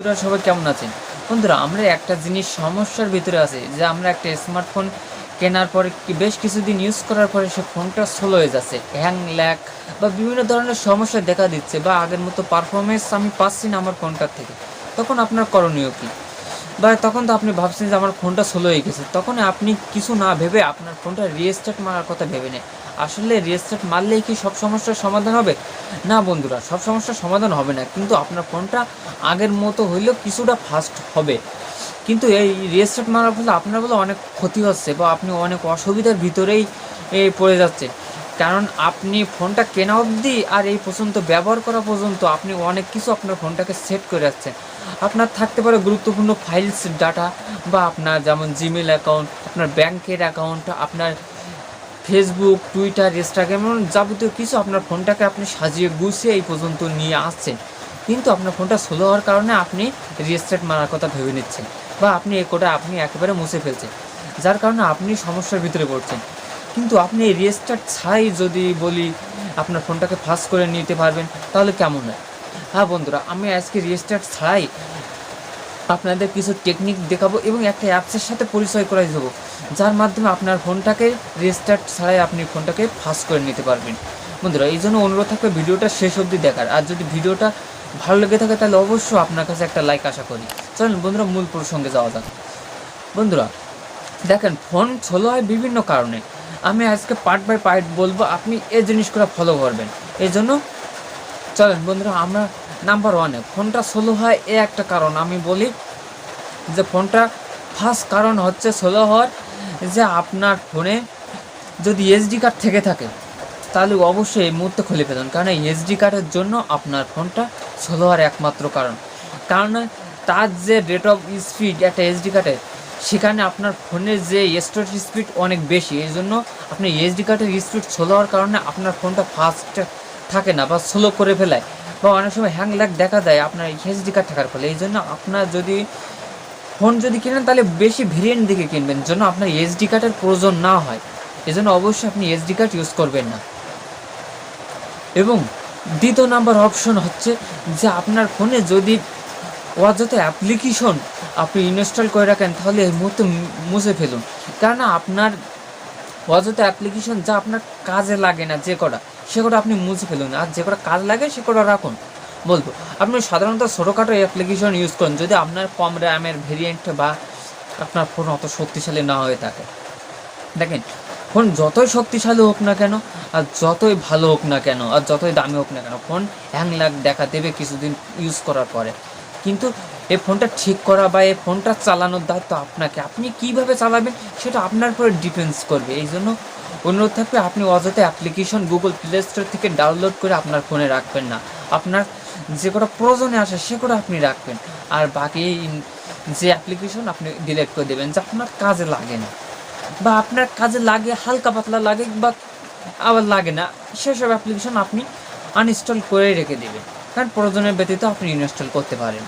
বন্ধুরা সবাই কেমন আছেন? বন্ধুরা আমরা একটা জিনিস সমস্যার ভিতরে আছি যে আমরা একটা স্মার্টফোন কেনার পরে বেশ কিছুদিন ইউজ করার পরে সে ফোনটা স্লো হয়ে যাচ্ছে, হ্যাং ল্যাগ বা বিভিন্ন ধরনের সমস্যা দেখা দিচ্ছে বা আগের মতো পারফরমেন্স আমি পাচ্ছি না আমার ফোনটার থেকে। তখন আপনার করণীয় কী? বা তখন তো আপনি ভাবছেন যে আমার ফোনটা স্লো হয়ে গেছে, তখন আপনি কিছু না ভেবে আপনার ফোনটা রিস্টার্ট মারার কথা ভেবে নেন। আসলে রিস্টার্ট মারলেই কি সব সমস্যার সমাধান হবে? না বন্ধুরা, সব সমস্যার সমাধান হবে না, কিন্তু আপনার ফোনটা আগের মতো হইলেও কিছুটা ফাস্ট হবে। কিন্তু এই রিস্টার্ট মারার ফলে আপনার বলে অনেক ক্ষতি হচ্ছে বা আপনি অনেক অসুবিধার ভিতরেই পড়ে যাচ্ছে। কারণ আপনি ফোনটা কেনা অবধি আর এই পর্যন্ত ব্যবহার করা পর্যন্ত আপনি অনেক কিছু আপনার ফোনটাকে সেট করে রাখছেন। আপনার থাকতে পারে গুরুত্বপূর্ণ ফাইলস ডাটা বা আপনার যেমন জিমেল অ্যাকাউন্ট, আপনার ব্যাংকের অ্যাকাউন্ট, আপনার ফেসবুক, টুইটার, ইনস্টাগ্রাম এমন যাবতীয় কিছু আপনার ফোনটাকে আপনি সাজিয়ে গুছিয়ে এই পর্যন্ত নিয়ে আসছেন। কিন্তু আপনার ফোনটা স্লো হওয়ার কারণে আপনি রিস্টার্ট মারার কথা ভেবে নিচ্ছেন বা আপনি এই কোডটা আপনি একেবারে মুছে ফেলছেন। যার কারণে আপনি সমস্যার ভিতরে পড়ছেন। কিন্তু আপনি এই রিস্টার্ট ছাড়াই যদি বলি আপনার ফোনটাকে ফাস্ট করে নিতে পারবেন, তাহলে কেমন হয়? হ্যাঁ বন্ধুরা, আমি আজকে রিস্টার্ট ছাড়াই আপনাদের কিছু টেকনিক দেখাবো এবং একটা অ্যাপসের সাথে পরিচয় করাই দেবো, যার মাধ্যমে আপনার ফোনটাকে রিস্টার্ট ছাড়াই আপনি ফোনটাকে ফাস্ট করে নিতে পারবেন। বন্ধুরা, এই জন্য অনুরোধ থাকবে ভিডিওটা শেষ অবধি দেখার। আর যদি ভিডিওটা ভালো লেগে থাকে তাহলে অবশ্যই আপনার কাছে একটা লাইক আশা করি। চলুন বন্ধুরা, মূল প্রসঙ্গে যাওয়া যাক। বন্ধুরা দেখেন, ফোন স্লো হয় বিভিন্ন কারণে। আমি আজকে পার্ট বাই পার্ট বলবো, আপনি এই জিনিসগুলো ফলো করবেন। এই জন্য চলেন বন্ধুরা, আমরা নাম্বার ওয়ানে ফোনটা স্লো হয় এ একটা কারণ আমি বলি, যে ফোনটা ফার্স্ট কারণ হচ্ছে স্লো হওয়ার, যে আপনার ফোনে যদি এসডি কার্ড থেকে থাকে তাহলে অবশ্যই এই মুহূর্তে খুলে ফেলুন, কারণ এই এসডি কার্ডের জন্য আপনার ফোনটা স্লো হওয়ার একমাত্র কারণ। কারণ তার যে রেট অফ স্পিড একটা এসডি কার্ডের, সেখানে আপনার ফোনের যে স্টোরেজ স্পিড অনেক বেশি, এই জন্য আপনি এসডি কার্ডের স্পিড স্লো হওয়ার কারণে আপনার ফোনটা ফাস্ট থাকে না বা স্লো করে ফেলায় বা অনেক সময় হ্যাং ল্যাগ দেখা দেয় আপনার এসডি কার্ড থাকার ফলে। এই জন্য আপনার যদি ফোন যদি কেনেন তাহলে বেশি ভেরিয়েন্ট দেখে কিনবেন, যেন আপনার এসডি কার্ডের প্রয়োজন না হয়। এজন্য অবশ্যই আপনি এসডি কার্ড ইউজ করবেন না। এবং দ্বিতীয় নাম্বার অপশন হচ্ছে যে আপনার ফোনে যদি অযথা অ্যাপ্লিকেশন আপনি ইনস্টল করে রাখেন, তাহলে এই মুহূর্তে মুছে ফেলুন। কেননা আপনার অযথা অ্যাপ্লিকেশন যা আপনার কাজে লাগে না, যে কটা সে কটা আপনি মুছে ফেলুন, আর যে কটা কাজ লাগে সে কটা রাখুন। বলবো আপনি সাধারণত ছোটোখাটো অ্যাপ্লিকেশন ইউজ করুন, যদি আপনার কম র্যামের ভেরিয়েন্ট বা আপনার ফোন অত শক্তিশালী না হয়ে থাকে। দেখেন, ফোন যতই শক্তিশালী হোক না কেন, আর যতই ভালো হোক না কেন, আর যতই দামি হোক না কেন, ফোন হ্যাং ল্যাগ দেখা দেবে কিছুদিন ইউজ করার পরে। কিন্তু এই ফোনটা ঠিক করা বা এই ফোনটা চালানোর দায়িত্ব আপনাকে। আপনি কীভাবে চালাবেন সেটা আপনার উপরে ডিপেন্ডস করবে। এই জন্য অনুরোধ থাকবে, আপনি অযথা অ্যাপ্লিকেশন গুগল প্লে স্টোর থেকে ডাউনলোড করে আপনার ফোনে রাখবেন না। আপনার যে কটা প্রয়োজনে আসে সে কটা আপনি রাখবেন, আর বাকি যে অ্যাপ্লিকেশন আপনি ডিলিট করে দেবেন যা আপনার কাজে লাগে না বা আপনার কাজে লাগে হালকা পাতলা লাগে বা আবার লাগে না, সেসব অ্যাপ্লিকেশন আপনি আনইনস্টল করে রেখে দেবেন। কারণ প্রয়োজনের ব্যতীত আপনি ইনস্টল করতে পারেন,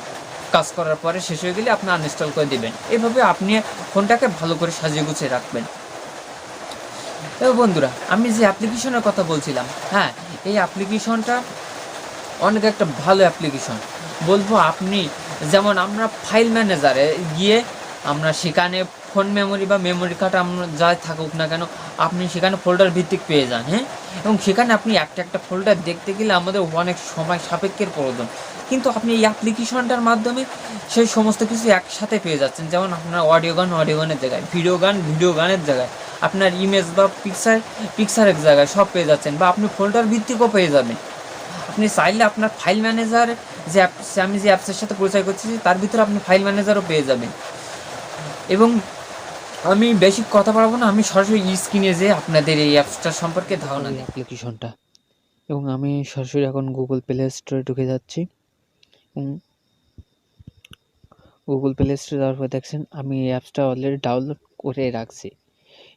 কাজ করার পরে শেষ হয়ে গেলে আপনি আনইনস্টল করে দেবেন। এভাবে আপনি ফোনটাকে ভালো করে সাজিয়ে গুছিয়ে রাখবেন। তো বন্ধুরা, আমি যে অ্যাপ্লিকেশনের কথা বলছিলাম, হ্যাঁ, এই অ্যাপ্লিকেশনটা অনেক একটা ভালো অ্যাপ্লিকেশন। বলবো আপনি যেমন আমরা ফাইল ম্যানেজারে গিয়ে আমরা সেখানে ফোন মেমোরি বা মেমোরি কার্ড আমরা যাই থাকুক না কেন, আপনি সেখানে ফোল্ডার ভিত্তিক পেয়ে যান, হ্যাঁ। এবং সেখানে আপনি একটা একটা ফোল্ডার দেখতে গেলে আমাদের অনেক সময় সাপেক্ষের প্রয়োজন, কিন্তু আপনি এই অ্যাপ্লিকেশনটার মাধ্যমে সেই সমস্ত কিছু একসাথে পেয়ে যাচ্ছেন। যেমন আপনার অডিও গানের জায়গায় ভিডিও গানের জায়গায়, আপনার ইমেজ বা পিকচারের জায়গায় সব পেয়ে যাচ্ছেন, বা আপনি ফোল্ডার ভিত্তিকও পেয়ে যাবেন। আপনি চাইলে আপনার ফাইল ম্যানেজার যে আমি যে অ্যাপসের সাথে পরিচয় করছি তার ভিতরে আপনি ফাইল ম্যানেজারও পেয়ে যাবেন। এবং আমি বেশি কথা বলবো না, আমি সরাসরি স্ক্রিনে যেয়ে আপনাদের এই অ্যাপসটার সম্পর্কে ধারণা দিই, অ্যাপ্লিকেশনটা। এবং আমি সরাসরি এখন গুগল প্লে স্টোরে ঢুকে যাচ্ছি। এবং গুগল প্লে স্টোরে যাওয়ার পর দেখছেন আমি এই অ্যাপসটা অলরেডি ডাউনলোড করে রাখছি।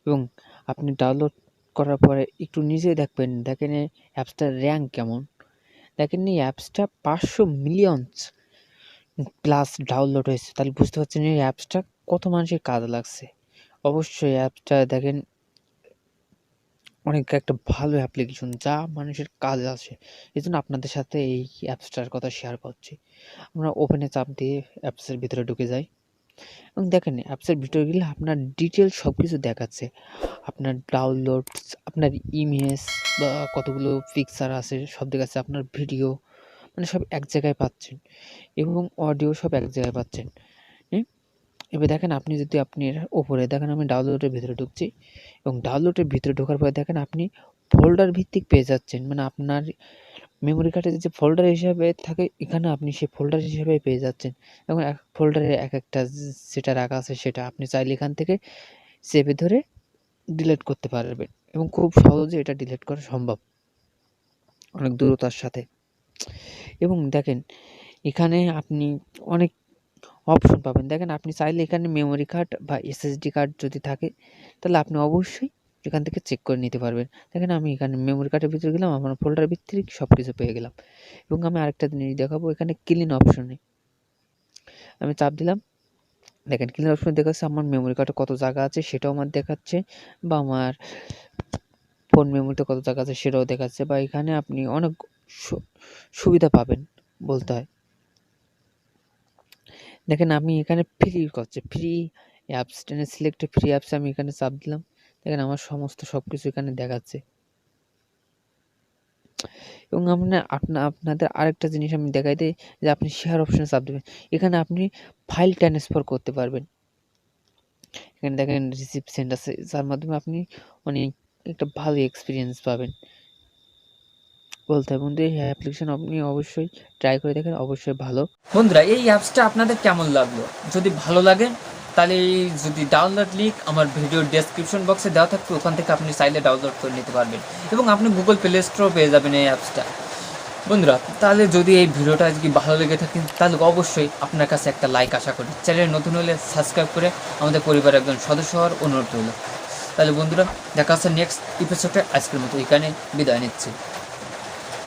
এবং আপনি ডাউনলোড করার পরে একটু নিজেই দেখবেন, দেখেন এই অ্যাপসটার র্যাঙ্ক কেমন। দেখেন এই অ্যাপসটা 500 মিলিয়ন প্লাস ডাউনলোড হয়েছে, তাহলে বুঝতে পারছেন এই অ্যাপসটা কত মানুষের কাজে লাগছে। অবশ্যই অ্যাপসটা দেখেন অনেক একটা ভালো অ্যাপ্লিকেশন যা মানুষের কাজে আসে। এজন্য আপনাদের সাথে এই অ্যাপসটার কথা শেয়ার করছি। আমরা ওপেনে চাপ দিয়ে অ্যাপসের ভিতরে ঢুকে যাই এবং দেখেন অ্যাপসের ভিতরে গেলে আপনার ডিটেইলস সবকিছু দেখাচ্ছে। আপনার ডাউনলোডস, আপনার ইমেজ বা কতগুলো পিকচার আছে সব দেখাচ্ছে। আপনার ভিডিও মানে সব এক জায়গায় পাচ্ছেন এবং অডিও সব এক জায়গায় পাচ্ছেন। হ্যাঁ? এবার দেখেন আপনি যদি আপনি ওপরে দেখেন আমি ডাউনলোডের ভিতরে ঢুকছি এবং ডাউনলোডের ভিতরে ঢোকার পরে দেখেন আপনি ফোল্ডার ভিত্তিক পেয়ে যাচ্ছেন। মানে আপনার মেমোরি কার্ডে যে ফোল্ডার হিসাবে থাকে এখানে আপনি সেই ফোল্ডার হিসেবে পেয়ে যাচ্ছেন এবং এক ফোল্ডারে এক একটা যেটা রাখা আছে সেটা আপনি চাইলে এখান থেকে চেপে ধরে ডিলিট করতে পারবেন এবং খুব সহজে এটা ডিলিট করা সম্ভব অনেক দ্রুততার সাথে। এবং দেখেন এখানে আপনি অনেক অপশন পাবেন। দেখেন আপনি চাইলে এখানে মেমোরি কার্ড বা এসএসডি কার্ড যদি থাকে তাহলে আপনি অবশ্যই এখান থেকে চেক করে নিতে পারবেন। দেখেন আমি এখানে মেমোরি কার্ডের ভিতরে গেলাম, আমার ফোল্ডার ভিত্তিক সব কিছু পেয়ে গেলাম এবং আমি আরেকটা জিনিস দেখাবো এখানে ক্লিন অপশনে আমি চাপ দিলাম। দেখেন ক্লিন অপশনে দেখাচ্ছে আমার মেমোরি কার্ডে কত জায়গা আছে সেটাও আমার দেখাচ্ছে বা আমার ফোন মেমোরিতে কত জায়গা আছে সেটাও দেখাচ্ছে বা এখানে আপনি অনেক সুবিধা পাবেন বলতে হয়। দেখেন আমি এখানে ফ্রি করছে ফ্রি অ্যাপস টেনে সিলেক্ট ফ্রি অ্যাপস আমি এখানে চাপ দিলাম। দেখেন আমার সমস্ত সব কিছু এখানে দেখাচ্ছে এবং আপনাদের আরেকটা জিনিস আমি দেখাই দিই যে আপনি শেয়ার অপশনে চাপ দেবেন। এখানে আপনি ফাইল ট্রান্সফার করতে পারবেন। এখানে দেখেন রিসিপ্ট সেন্ড আছে যার মাধ্যমে আপনি অনেক একটা ভালো এক্সপিরিয়েন্স পাবেন বলতে হয়। বন্ধু এই অ্যাপ্লিকেশন আপনি অবশ্যই ট্রাই করে দেখেন, অবশ্যই ভালো। বন্ধুরা এই অ্যাপসটা আপনাদের কেমন লাগলো? যদি ভালো লাগে তাহলে যদি ডাউনলোড লিঙ্ক আমার ভিডিওর ডেসক্রিপশন বক্সে দেওয়া থাকবে, ওখান থেকে আপনি চাইলে ডাউনলোড করে নিতে পারবেন এবং আপনি গুগল প্লে স্টোরেও পেয়ে যাবেন এই অ্যাপসটা। বন্ধুরা তাহলে যদি এই ভিডিওটা যদি ভালো লেগে থাকে তাহলে অবশ্যই আপনার কাছে একটা লাইক আশা করি। চ্যানেল নতুন হলে সাবস্ক্রাইব করে আমাদের পরিবারের একজন সদস্য হওয়ার অনুরোধ রইল। তাহলে বন্ধুরা দেখা হচ্ছে নেক্সট এপিসোডে। আজকের মতো এখানে বিদায় নিচ্ছি।